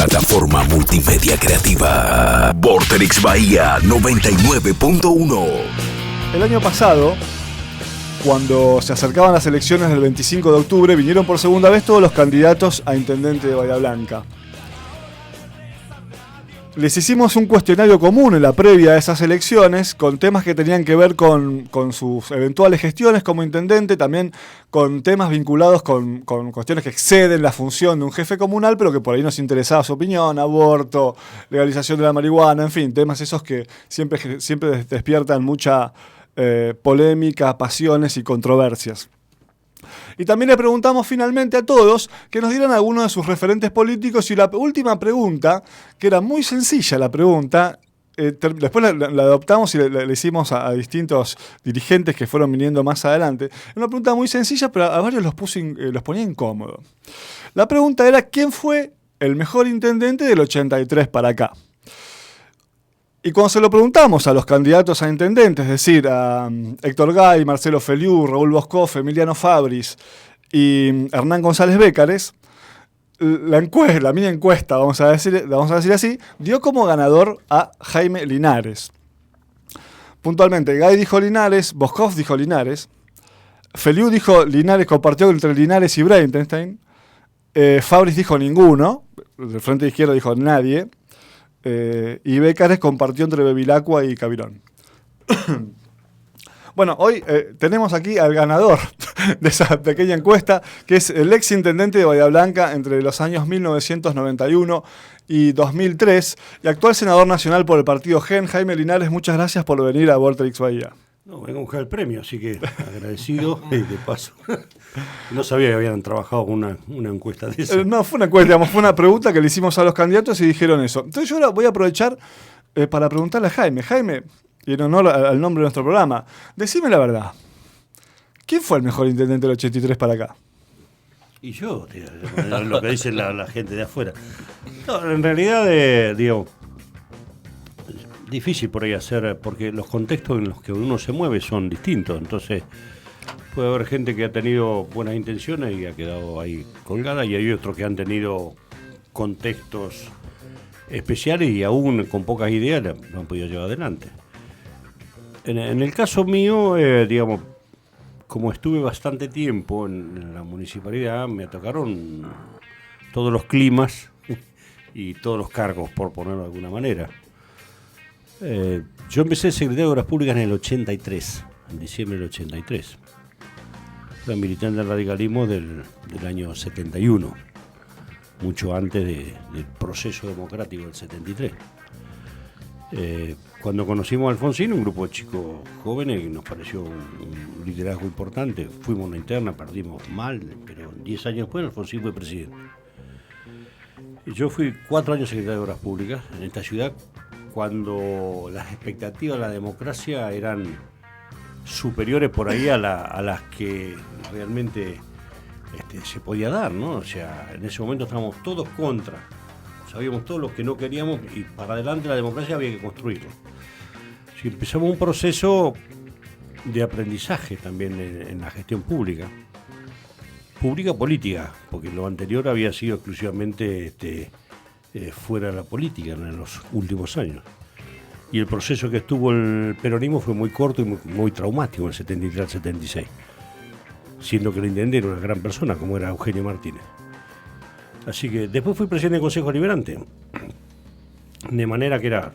plataforma multimedia creativa. Vorterix Bahía 99.1. El año pasado, cuando se acercaban las elecciones del 25 de octubre, vinieron por segunda vez todos los candidatos a intendente de Bahía Blanca. Les hicimos un cuestionario común en la previa de esas elecciones con temas que tenían que ver con sus eventuales gestiones como intendente, también con temas vinculados con cuestiones que exceden la función de un jefe comunal, pero que por ahí nos interesaba su opinión: aborto, legalización de la marihuana, en fin, temas esos que siempre despiertan mucha polémica, pasiones y controversias. Y también le preguntamos finalmente a todos que nos dieran algunos de sus referentes políticos, y la última pregunta, que era muy sencilla la pregunta, después la adoptamos y le hicimos a distintos dirigentes que fueron viniendo más adelante. Era una pregunta muy sencilla, pero a varios los ponía incómodos. La pregunta era: ¿quién fue el mejor intendente del 83 para acá? Y cuando se lo preguntamos a los candidatos a intendentes, es decir, a Héctor Gay, Marcelo Feliú, Raúl Boscoff, Emiliano Fabris y Hernán González Bécares, la mini encuesta, vamos a decir así, dio como ganador a Jaime Linares. Puntualmente, Gay dijo Linares, Boscoff dijo Linares, Feliú dijo Linares, compartió entre Linares y Breitenstein, Fabris dijo ninguno, del Frente Izquierdo dijo nadie, y Bécares compartió entre Bevilacqua y Cavirón. Bueno, hoy tenemos aquí al ganador de esa pequeña encuesta, que es el ex intendente de Bahía Blanca entre los años 1991 y 2003 y actual senador nacional por el partido GEN, Jaime Linares. Muchas gracias por venir a Vorterix Bahía. No, vengo a buscar el premio, así que agradecido y de paso. No sabía que habían trabajado con una encuesta de eso. No, fue una encuesta, digamos, fue una pregunta que le hicimos a los candidatos y dijeron eso. Entonces yo ahora voy a aprovechar para preguntarle a Jaime. Jaime, y en honor al nombre de nuestro programa, decime la verdad. ¿Quién fue el mejor intendente del 83 para acá? Y yo, tío, lo que dice la gente de afuera. No, en realidad, digo, difícil por ahí hacer, porque los contextos en los que uno se mueve son distintos. Entonces, puede haber gente que ha tenido buenas intenciones y ha quedado ahí colgada, y hay otros que han tenido contextos especiales y aún con pocas ideas lo han podido llevar adelante. En el caso mío, digamos, como estuve bastante tiempo en la municipalidad, me tocaron todos los climas y todos los cargos, por ponerlo de alguna manera. Yo empecé secretario de Obras Públicas en el 83, en diciembre del 83. Era militante del radicalismo del año 71, mucho antes del proceso democrático del 73. Cuando conocimos a Alfonsín, un grupo de chicos jóvenes, nos pareció un liderazgo importante. Fuimos a una interna, perdimos mal, pero 10 años después Alfonsín fue presidente. Yo fui 4 años secretario de Obras Públicas en esta ciudad, cuando las expectativas de la democracia eran superiores por ahí a las que realmente se podía dar, ¿no? O sea, en ese momento estábamos todos contra, sabíamos todos lo que no queríamos, y para adelante la democracia había que construirlo. Si empezamos un proceso de aprendizaje también en la gestión pública política, porque lo anterior había sido exclusivamente fuera de la política en los últimos años. Y el proceso que estuvo el peronismo fue muy corto y muy traumático en el 73 al 76, siendo que el intendente era una gran persona como era Eugenio Martínez. Así que después fui presidente del Consejo Deliberante, de manera que era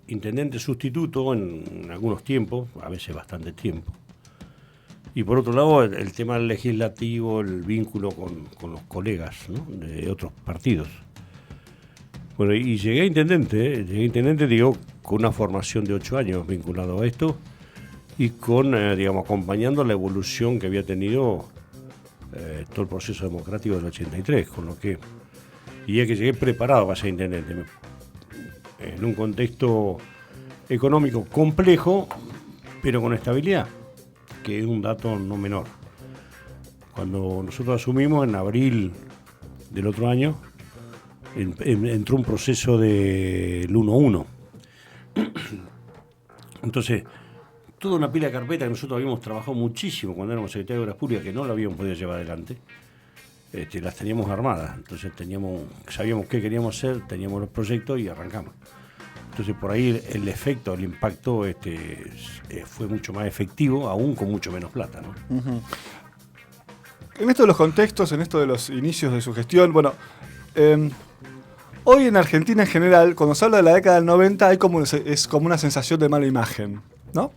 intendente sustituto en algunos tiempos, a veces bastante tiempo. Y por otro lado, el tema legislativo, el vínculo con los colegas, ¿no?, de otros partidos. Bueno, y llegué a intendente, digo, con una formación de 8 años vinculado a esto y con, digamos, acompañando la evolución que había tenido todo el proceso democrático del 83, con lo que, y es que llegué preparado para ser intendente, en un contexto económico complejo, pero con estabilidad, que es un dato no menor. Cuando nosotros asumimos en abril del otro año, entró un proceso del 1-1. Entonces, toda una pila de carpetas que nosotros habíamos trabajado muchísimo cuando éramos secretarios de Obras Públicas, que no lo habíamos podido llevar adelante, las teníamos armadas. Entonces sabíamos qué queríamos hacer, teníamos los proyectos y arrancamos. Entonces por ahí el efecto, el impacto fue mucho más efectivo, aún con mucho menos plata, ¿no? Uh-huh. En esto de los contextos, en esto de los inicios de su gestión, bueno, hoy en Argentina en general, cuando se habla de la década del 90, es como una sensación de mala imagen, ¿no?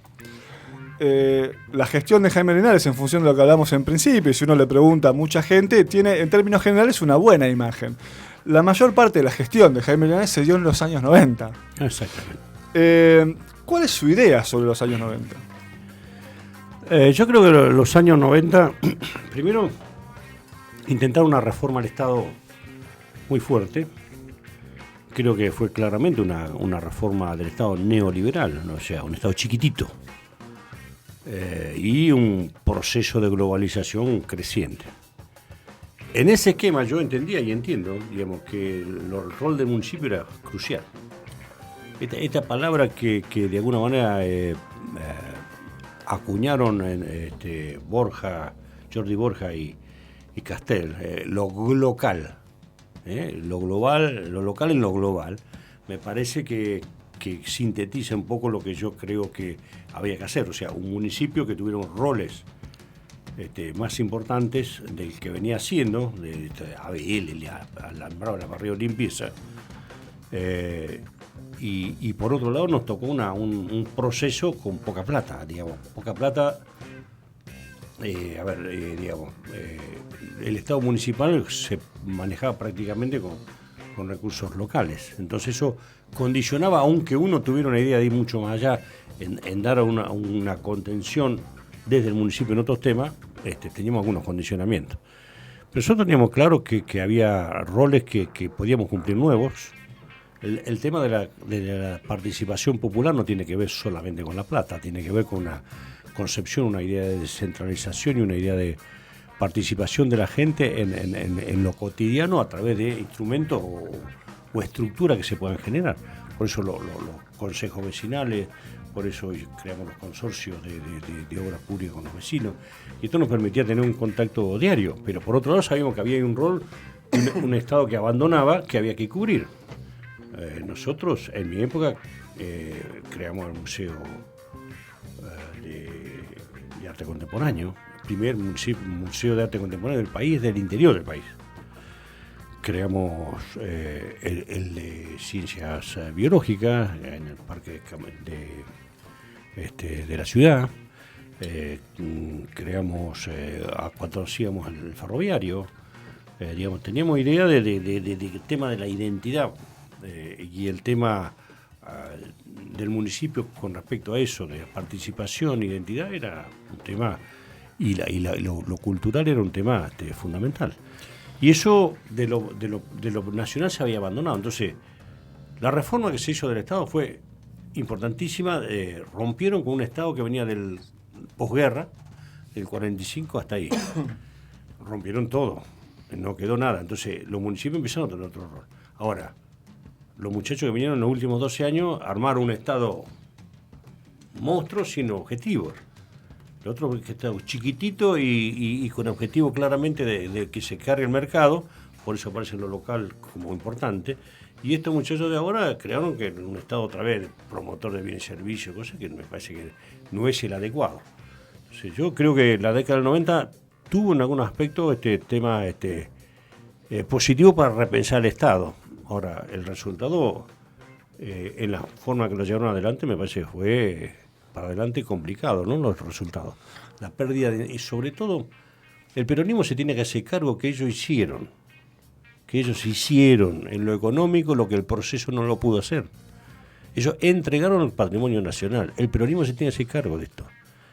La gestión de Jaime Linares, en función de lo que hablamos en principio, si uno le pregunta a mucha gente, tiene en términos generales una buena imagen. La mayor parte de la gestión de Jaime Linares se dio en los años 90. Exactamente. ¿Cuál es su idea sobre los años 90? Yo creo que los años 90, primero, intentaron una reforma al Estado muy fuerte. Creo que fue claramente una reforma del Estado neoliberal, ¿no? O sea, un Estado chiquitito. Y un proceso de globalización creciente. En ese esquema yo entendía y entiendo, digamos, que el rol del municipio era crucial. Esta palabra que de alguna manera acuñaron Jordi Borja y Castel, lo local, lo global, lo local en lo global, me parece que sintetiza un poco lo que yo creo que había que hacer. O sea, un municipio que tuviera roles más importantes del que venía haciendo, de ABL, Alambrado, la Barrio Limpieza. Y por otro lado nos tocó un proceso con poca plata, digamos. Poca plata, el Estado municipal se manejaba prácticamente con recursos locales. Entonces eso condicionaba, aunque uno tuviera una idea de ir mucho más allá en dar una contención desde el municipio en otros temas, teníamos algunos condicionamientos. Pero nosotros teníamos claro que había roles que podíamos cumplir nuevos. El tema de la participación popular no tiene que ver solamente con la plata, tiene que ver con una concepción, una idea de descentralización y una idea de participación de la gente en lo cotidiano a través de instrumentos o estructuras que se puedan generar. Por eso los consejos vecinales, por eso creamos los consorcios de obras públicas con los vecinos. Y esto nos permitía tener un contacto diario, pero por otro lado sabíamos que había un rol, un Estado que abandonaba, que había que cubrir. Nosotros, en mi época, creamos el Museo de Arte Contemporáneo, el primer museo de arte contemporáneo del país, del interior del país. Creamos el de Ciencias Biológicas en el Parque de la ciudad. Creamos, cuando hacíamos el ferroviario, teníamos idea del tema de la identidad. Y el tema del municipio con respecto a eso, de participación, identidad, era un tema, y lo cultural era un tema fundamental. Y eso de lo nacional se había abandonado. Entonces, la reforma que se hizo del Estado fue importantísima. Rompieron con un Estado que venía del posguerra, del 45 hasta ahí. Rompieron todo, no quedó nada. Entonces, los municipios empezaron a tener otro rol. Ahora, los muchachos que vinieron en los últimos 12 años armaron un Estado monstruo sin objetivos. El otro Estado chiquitito y con objetivo claramente de que se cargue el mercado, por eso aparece lo local como importante. Y estos muchachos de ahora crearon que un Estado otra vez promotor de bienes y servicios, cosa que me parece que no es el adecuado. Entonces, yo creo que la década del 90 tuvo en algún aspecto tema positivo para repensar el Estado. Ahora, el resultado, en la forma que lo llevaron adelante, me parece que fue para adelante complicado, ¿no? Los resultados. La pérdida y sobre todo, el peronismo se tiene que hacer cargo que ellos hicieron en lo económico lo que el proceso no lo pudo hacer. Ellos entregaron el patrimonio nacional. El peronismo se tiene que hacer cargo de esto.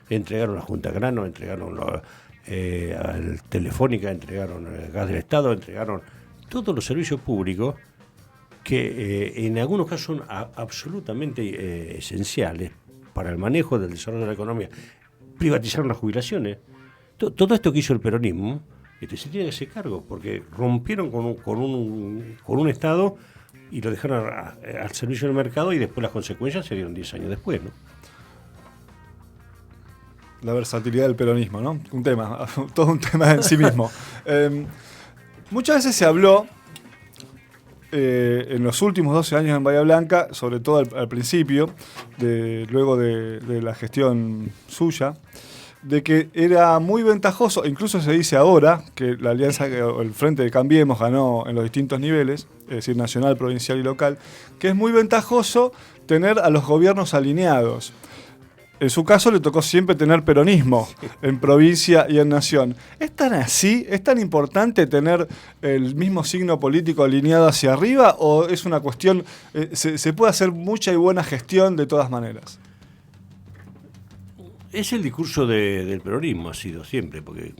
Entregaron la Junta Grano, entregaron al Telefónica, entregaron el gas del Estado, entregaron todos los servicios públicos que en algunos casos son absolutamente esenciales para el manejo del desarrollo de la economía. Privatizaron las jubilaciones. Todo esto que hizo el peronismo se tiene que hacer cargo, porque rompieron con un Estado y lo dejaron al servicio del mercado, y después las consecuencias se dieron 10 años después, ¿no? La versatilidad del peronismo, ¿no? Todo un tema en sí mismo. Muchas veces se habló en los últimos 12 años en Bahía Blanca, sobre todo al principio, luego de la gestión suya, de que era muy ventajoso, incluso se dice ahora, que la alianza, el Frente de Cambiemos ganó en los distintos niveles, es decir, nacional, provincial y local, que es muy ventajoso tener a los gobiernos alineados. En su caso le tocó siempre tener peronismo en provincia y en nación. ¿Es tan así? ¿Es tan importante tener el mismo signo político alineado hacia arriba? ¿O es una cuestión, se puede hacer mucha y buena gestión de todas maneras? Es el discurso del peronismo, ha sido siempre, porque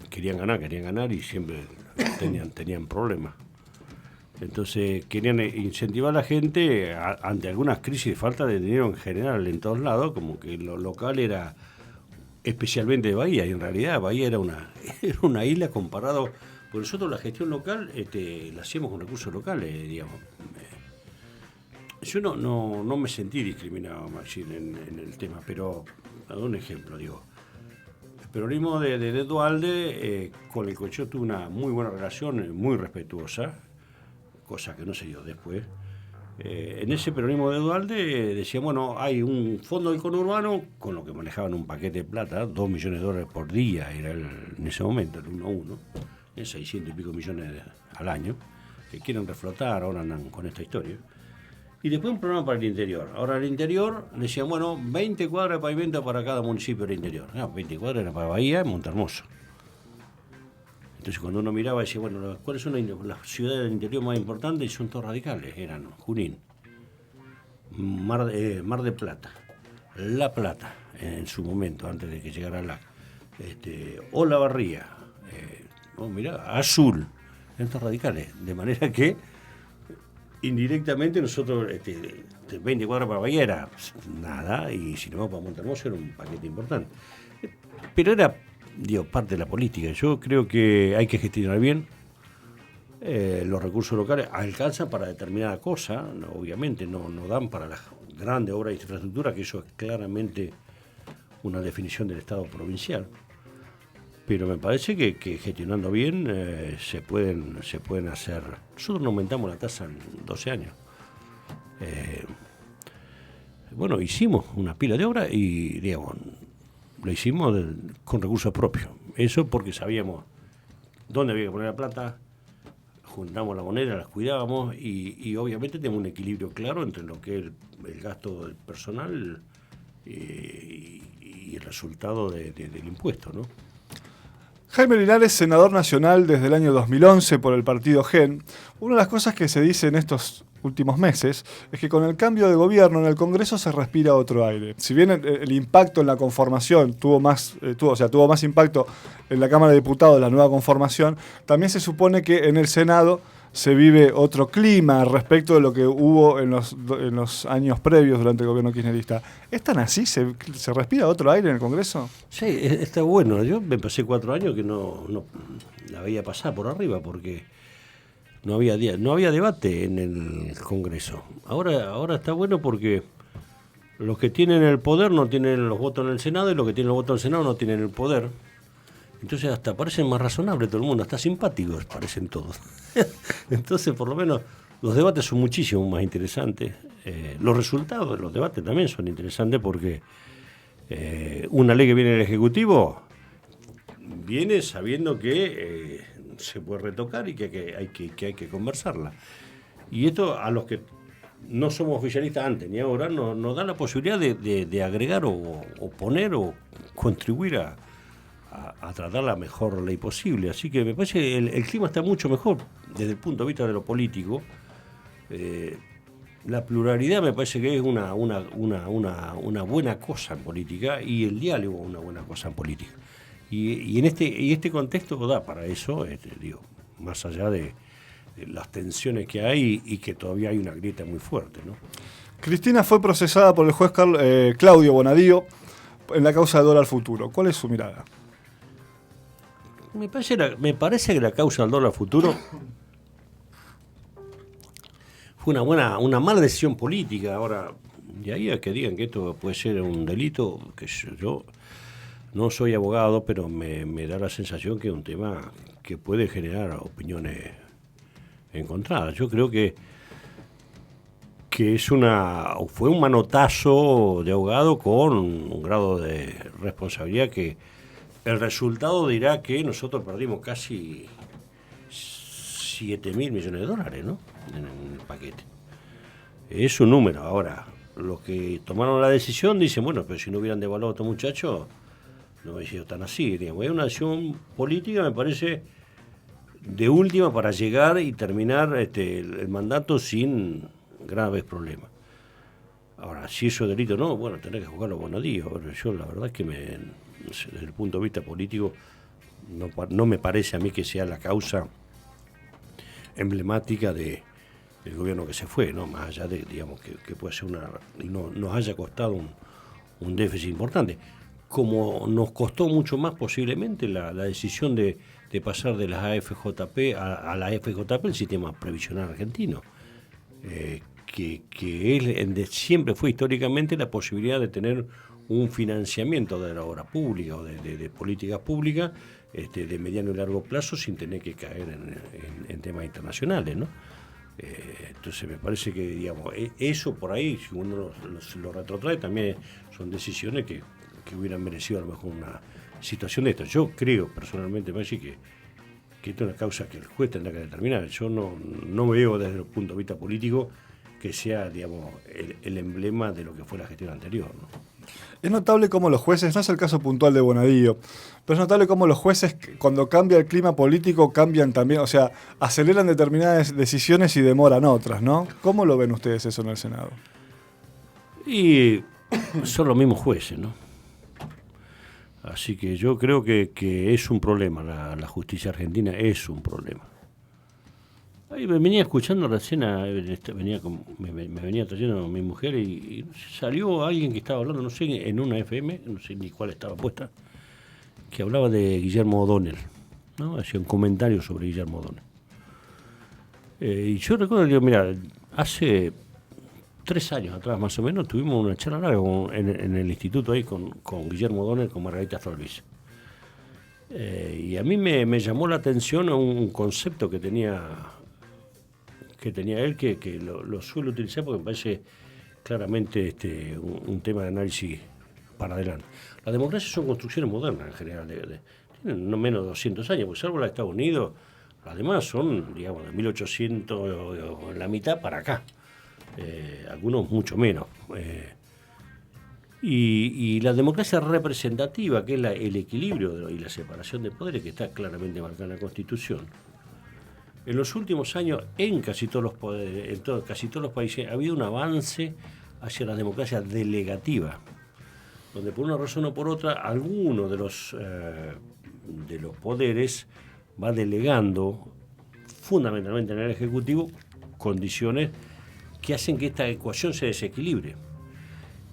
querían ganar y siempre tenían problemas. Entonces querían incentivar a la gente ante algunas crisis de falta de dinero en general en todos lados, como que lo local era especialmente de Bahía, y en realidad Bahía era una isla comparado, por nosotros la gestión local la hacíamos con recursos locales, digamos. Yo no me sentí discriminado, Maxine, en el tema, pero a dar un ejemplo, digo. El peronismo de Duhalde con el Cocheo tuvo una muy buena relación, muy respetuosa, cosa que no se dio después. En ese peronismo de Duhalde decían, bueno, hay un fondo del conurbano con lo que manejaban un paquete de plata, $2 millones por día, era en ese momento, el 1 a 1, 600 y pico millones al año, que quieren reflotar, ahora andan con esta historia. Y después un programa para el interior. Ahora el interior decían, bueno, 20 cuadras de pavimento para cada municipio del interior. 20 cuadras era para Bahía y Montehermoso. Entonces cuando uno miraba decía, bueno, ¿cuáles son las ciudades del interior más importantes? Y son todos radicales. Eran Junín, Mar de Plata, La Plata, en su momento, antes de que llegara la Olavarría, Azul, eran todos radicales. De manera que indirectamente nosotros, 20 cuadras para Bahía era nada, y si no vamos para Montehermoso era un paquete importante. Pero era, parte de la política. Yo creo que hay que gestionar bien. Los recursos locales alcanzan para determinada cosa, obviamente no dan para las grandes obras de infraestructura, que eso es claramente una definición del Estado provincial. Pero me parece que gestionando bien se pueden hacer. Nosotros no aumentamos la tasa en 12 años. Hicimos una pila de obras y, digamos, lo hicimos con recursos propios. Eso porque sabíamos dónde había que poner la plata, juntamos la moneda, las cuidábamos y obviamente tenemos un equilibrio claro entre lo que es el gasto del personal y el resultado del impuesto, ¿no? Jaime Linares, senador nacional desde el año 2011 por el partido GEN. Una de las cosas que se dice en estos últimos meses es que con el cambio de gobierno en el Congreso se respira otro aire. Si bien el impacto en la conformación tuvo más impacto en la Cámara de Diputados, la nueva conformación, también se supone que en el Senado se vive otro clima respecto de lo que hubo en los años previos durante el gobierno kirchnerista. ¿Es tan así? ¿Se respira otro aire en el Congreso? Sí, está bueno. Yo me pasé 4 años que no la veía pasar por arriba porque no había debate en el Congreso. Ahora está bueno porque los que tienen el poder no tienen los votos en el Senado y los que tienen los votos en el Senado no tienen el poder. Entonces hasta parecen más razonables todo el mundo, hasta simpáticos parecen todos. Entonces por lo menos los debates son muchísimo más interesantes. Los resultados de los debates también son interesantes porque una ley que viene del Ejecutivo viene sabiendo que se puede retocar y que hay que conversarla. Y esto a los que no somos oficialistas antes ni ahora nos da la posibilidad de agregar o poner o contribuir a tratar la mejor ley posible. Así que me parece que el clima está mucho mejor desde el punto de vista de lo político. La pluralidad me parece que es una buena cosa en política y el diálogo es una buena cosa en política. Y en este contexto da para eso, más allá de las tensiones que hay y que todavía hay una grieta muy fuerte, ¿no? Cristina fue procesada por el juez Claudio Bonadío en la causa de dólar futuro. ¿Cuál es su mirada? Me parece que la causa del dólar futuro fue una mala decisión política. Ahora, de ahí a que digan que esto puede ser un delito, que yo no soy abogado, pero me da la sensación que es un tema que puede generar opiniones encontradas. Yo creo que fue un manotazo de ahogado con un grado de responsabilidad que el resultado dirá que nosotros perdimos casi 7.000 millones de dólares, ¿no? En el paquete. Es un número. Ahora, los que tomaron la decisión dicen, bueno, pero si no hubieran devaluado a estos muchachos, no hubiera sido tan así, digamos. Es una decisión política, me parece, de última para llegar y terminar el mandato sin graves problemas. Ahora, si eso es delito o no, bueno, tenés que jugarlo buenos días. Pero yo la verdad es que desde el punto de vista político no me parece a mí que sea la causa emblemática del gobierno que se fue, ¿no? Más allá de, digamos, que puede ser nos haya costado un déficit importante. Como nos costó mucho más posiblemente la decisión de pasar de las AFJP a la FJP, el sistema previsional argentino. Que siempre fue históricamente la posibilidad de tener un financiamiento de la obra pública o de políticas públicas de mediano y largo plazo sin tener que caer en temas internacionales, ¿no? Entonces me parece que, digamos, eso por ahí, si uno lo retrotrae, también son decisiones que hubieran merecido a lo mejor una situación de esto. Yo creo personalmente, Maggi, que esto es una causa que el juez tendrá que determinar. Yo no veo desde el punto de vista político que sea, digamos, el emblema de lo que fue la gestión anterior, ¿no? Es notable cómo los jueces, no es el caso puntual de Bonadío, pero es notable cómo los jueces, cuando cambia el clima político, cambian también, o sea, aceleran determinadas decisiones y demoran otras, ¿no? ¿Cómo lo ven ustedes eso en el Senado? Y son los mismos jueces, ¿no? Así que yo creo que es un problema, la justicia argentina es un problema. Ahí me venía escuchando recién, me venía trayendo mi mujer y salió alguien que estaba hablando, no sé, en una FM, no sé ni cuál estaba puesta, que hablaba de Guillermo O'Donnell, ¿no? Hacía un comentario sobre Guillermo O'Donnell. Y yo recuerdo, digo, mira, hace 3 años atrás más o menos tuvimos una charla larga en el instituto ahí con Guillermo O'Donnell, con Margarita Stolbiz. Y a mí me llamó la atención un concepto que tenía él, que lo suelo utilizar porque me parece claramente un tema de análisis para adelante. Las democracias son construcciones modernas en general, tienen no menos de 200 años, porque salvo la de Estados Unidos, las demás son, digamos, de 1800 o en la mitad para acá, algunos mucho menos. Y la democracia representativa, que es el equilibrio y la separación de poderes, que está claramente marcada en la Constitución, en los últimos años, en casi todos los países, ha habido un avance hacia la democracia delegativa, donde por una razón o por otra, alguno de los poderes va delegando, fundamentalmente en el Ejecutivo, condiciones que hacen que esta ecuación se desequilibre.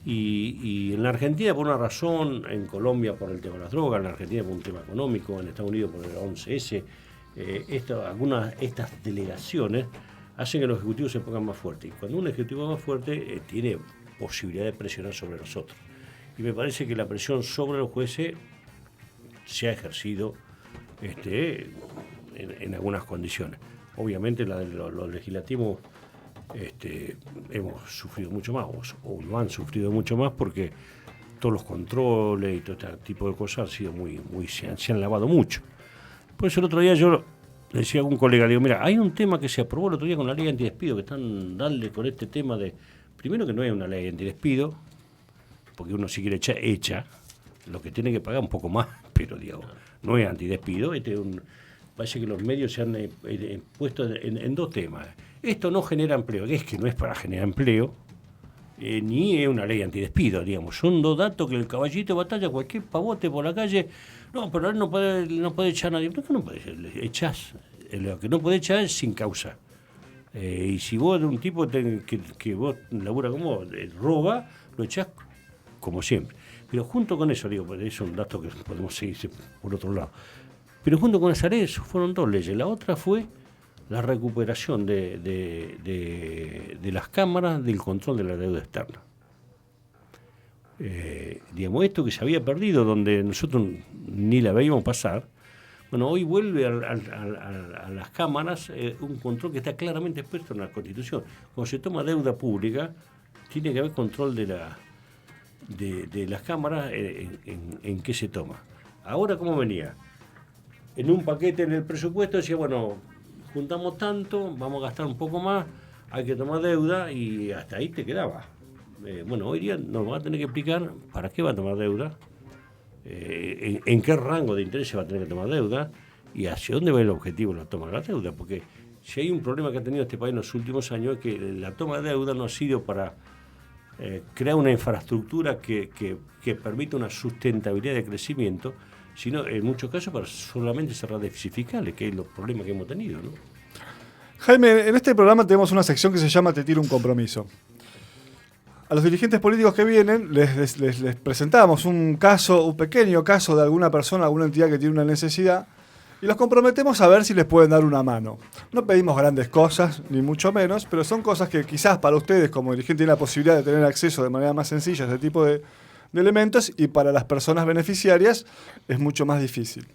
Y en la Argentina por una razón, en Colombia por el tema de las drogas, en la Argentina por un tema económico, en Estados Unidos por el 11S, estas delegaciones hacen que los ejecutivos se pongan más fuertes. Y cuando un ejecutivo es más fuerte, tiene posibilidad de presionar sobre los otros. Y me parece que la presión sobre los jueces se ha ejercido en algunas condiciones. Obviamente los legislativos hemos sufrido mucho más, o lo han sufrido mucho más, porque todos los controles y todo este tipo de cosas han sido se han lavado mucho. Por eso el otro día yo le decía a un colega, le digo, mira, hay un tema que se aprobó el otro día con la ley antidespido, que están dando con este tema de, primero que no hay una ley antidespido, porque uno si quiere echa, lo que tiene que pagar un poco más, pero digamos, no es antidespido. Parece que los medios se han puesto en dos temas. Esto no genera empleo, es que no es para generar empleo, ni es una ley antidespido, digamos. Son dos datos que el caballito de batalla, cualquier pavote por la calle, no, pero él no puede echar a nadie. ¿Por qué no puede echar? Lo que no puede echar es sin causa. Y si vos de un tipo que vos labura como vos, roba, lo echás como siempre. Pero junto con eso, digo, pues es un dato que podemos seguir por otro lado. Pero junto con esa ley fueron dos leyes. La otra fue la recuperación de las cámaras del control de la deuda externa. Digamos, esto que se había perdido, donde nosotros ni la veíamos pasar, Bueno, hoy vuelve a las cámaras un control que está claramente expuesto en la Constitución. Cuando se toma deuda pública, tiene que haber control de las cámaras en qué se toma. Ahora, ¿cómo venía? En un paquete en el presupuesto decía, bueno, juntamos tanto, vamos a gastar un poco más, hay que tomar deuda y hasta ahí te quedaba. Bueno, hoy día nos va a tener que explicar para qué va a tomar deuda, en qué rango de interés se va a tener que tomar deuda y hacia dónde va el objetivo de la toma de la deuda, porque si hay un problema que ha tenido este país en los últimos años es que la toma de deuda no ha sido para crear una infraestructura que permita una sustentabilidad de crecimiento, sino en muchos casos para solamente cerrar déficits fiscales, que es los problemas que hemos tenido, ¿no? Jaime, en este programa tenemos una sección que se llama Te tiro un compromiso. A los dirigentes políticos que vienen les presentamos un pequeño caso de alguna persona, alguna entidad que tiene una necesidad y los comprometemos a ver si les pueden dar una mano. No pedimos grandes cosas, ni mucho menos, pero son cosas que quizás para ustedes como dirigente tienen la posibilidad de tener acceso de manera más sencilla a este tipo de elementos y para las personas beneficiarias es mucho más difícil.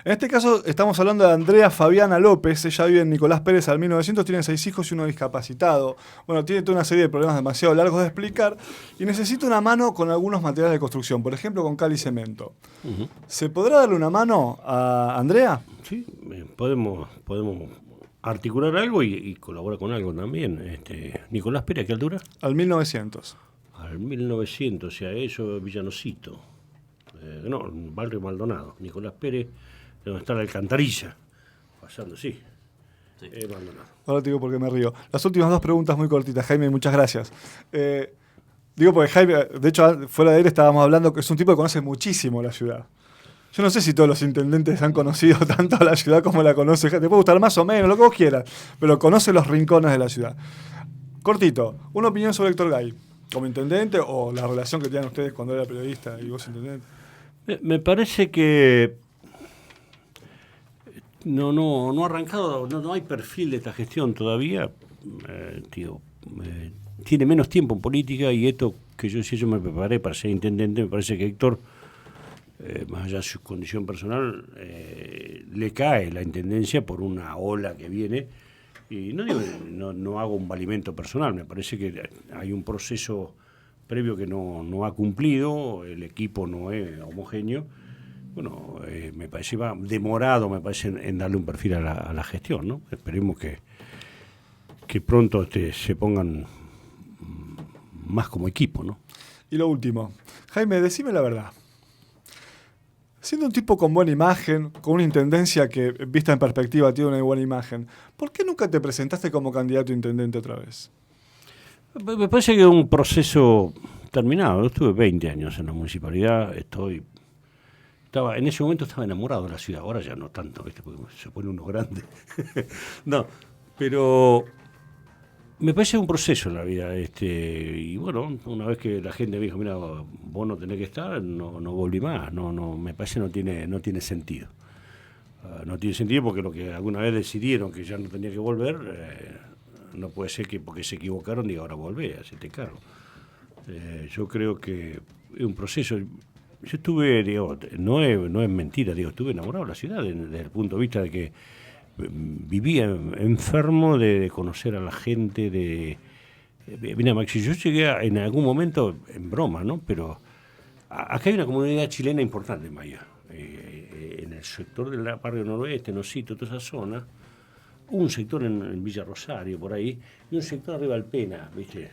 En este caso estamos hablando de Andrea Fabiana López. Ella vive en Nicolás Pérez al 1900, tiene 6 hijos y uno discapacitado. Bueno, tiene toda una serie de problemas demasiado largos de explicar y necesita una mano con algunos materiales de construcción, por ejemplo con cal y cemento. Uh-huh. ¿Se podrá darle una mano a Andrea? Sí, podemos articular algo y colaborar con algo también. Nicolás Pérez, ¿a qué altura? Al 1900. Al 1900, o sea, eso es Villanocito. No, Barrio Maldonado. Nicolás Pérez, donde está la Alcantarilla. Pasando, sí. Maldonado. Ahora te digo por qué me río. Las últimas 2 preguntas muy cortitas, Jaime, muchas gracias. Digo porque Jaime, de hecho, fuera de él estábamos hablando que es un tipo que conoce muchísimo la ciudad. Yo no sé si todos los intendentes han conocido tanto a la ciudad como la conoce. Te puede gustar más o menos, lo que vos quieras, pero conoce los rincones de la ciudad. Cortito, una opinión sobre Héctor Gay, como intendente o la relación que tenían ustedes cuando era periodista y vos intendente. Me parece que no ha arrancado, no hay perfil de esta gestión todavía. Tiene menos tiempo en política y esto que yo me preparé para ser intendente, me parece que Héctor, más allá de su condición personal, le cae la intendencia por una ola que viene. Y no hago un valimento personal, me parece que hay un proceso previo que no ha cumplido, el equipo no es homogéneo. Bueno, me parece va demorado, me parece, en darle un perfil a la gestión, ¿no? Esperemos que pronto se pongan más como equipo, ¿no? Y lo último, Jaime, decime la verdad. Siendo un tipo con buena imagen, con una intendencia que, vista en perspectiva, tiene una buena imagen, ¿por qué nunca te presentaste como candidato a intendente otra vez? Me parece que es un proceso terminado. Yo estuve 20 años en la municipalidad, en ese momento estaba enamorado de la ciudad, ahora ya no tanto, ¿viste? Porque se pone uno grande. No, pero me parece un proceso en la vida. Y bueno, una vez que la gente me dijo, mira, vos no tenés que estar, no volví más. No, me parece no tiene sentido. No tiene sentido porque lo que alguna vez decidieron que ya no tenía que volver, no puede ser que porque se equivocaron diga ahora volvé, hacete cargo. Yo creo que es un proceso. Yo estuve, no es mentira, estuve enamorado de la ciudad desde el punto de vista de que vivía enfermo de conocer a la gente. Mira, Maxi, yo llegué en algún momento, en broma, ¿no? Pero acá hay una comunidad chilena importante en Bahía. En el sector del barrio noroeste, Nosito, toda esa zona, un sector en Villa Rosario, por ahí, y un sector arriba del Pena, ¿viste?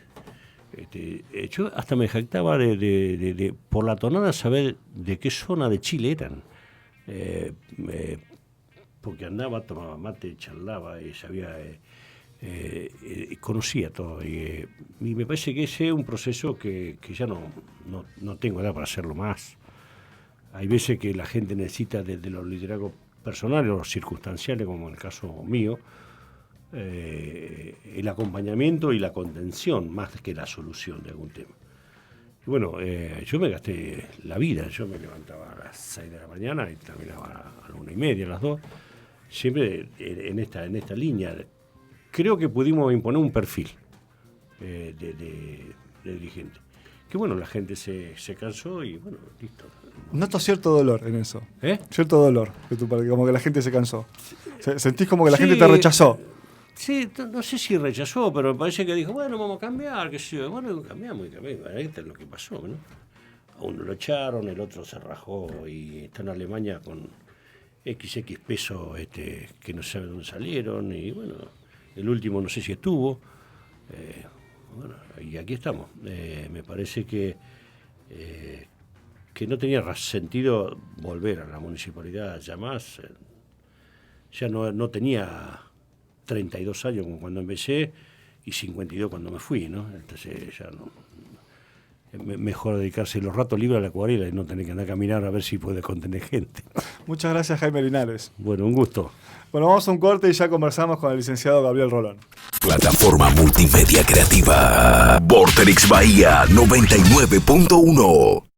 Yo hasta me jactaba de por la tonada saber de qué zona de Chile eran. Porque andaba, tomaba mate, charlaba y sabía, conocía todo. Y me parece que ese es un proceso que ya no tengo edad para hacerlo más. Hay veces que la gente necesita desde los liderazgos personales o circunstanciales, como en el caso mío, el acompañamiento y la contención más que la solución de algún tema. Y bueno, yo me gasté la vida, yo me levantaba a las 6 de la mañana y terminaba a las 1:30, a las 2, siempre en esta línea. Creo que pudimos imponer un perfil de dirigente, que bueno, la gente se cansó y bueno, listo. Noto cierto dolor en eso. ¿Eh? Cierto dolor, como que la gente se cansó. Sentís como que la gente te rechazó. Sí, no sé si rechazó, pero me parece que dijo, bueno, vamos a cambiar, qué sé yo. Bueno, cambiamos. Esto es lo que pasó, ¿no? A uno lo echaron, el otro se rajó y está en Alemania con XX pesos que no sabe dónde salieron. Y bueno, el último no sé si estuvo. Bueno, y aquí estamos. Me parece que no tenía sentido volver a la municipalidad ya más. Ya no tenía 32 años como cuando empecé y 52 cuando me fui, ¿no? Entonces ya no. Mejor dedicarse los ratos libres a la acuarela y no tener que andar a caminar a ver si puede contener gente. Muchas gracias, Jaime Linares. Bueno, un gusto. Bueno, vamos a un corte y ya conversamos con el licenciado Gabriel Rolón. Plataforma multimedia creativa. Vorterix Bahía 99.1.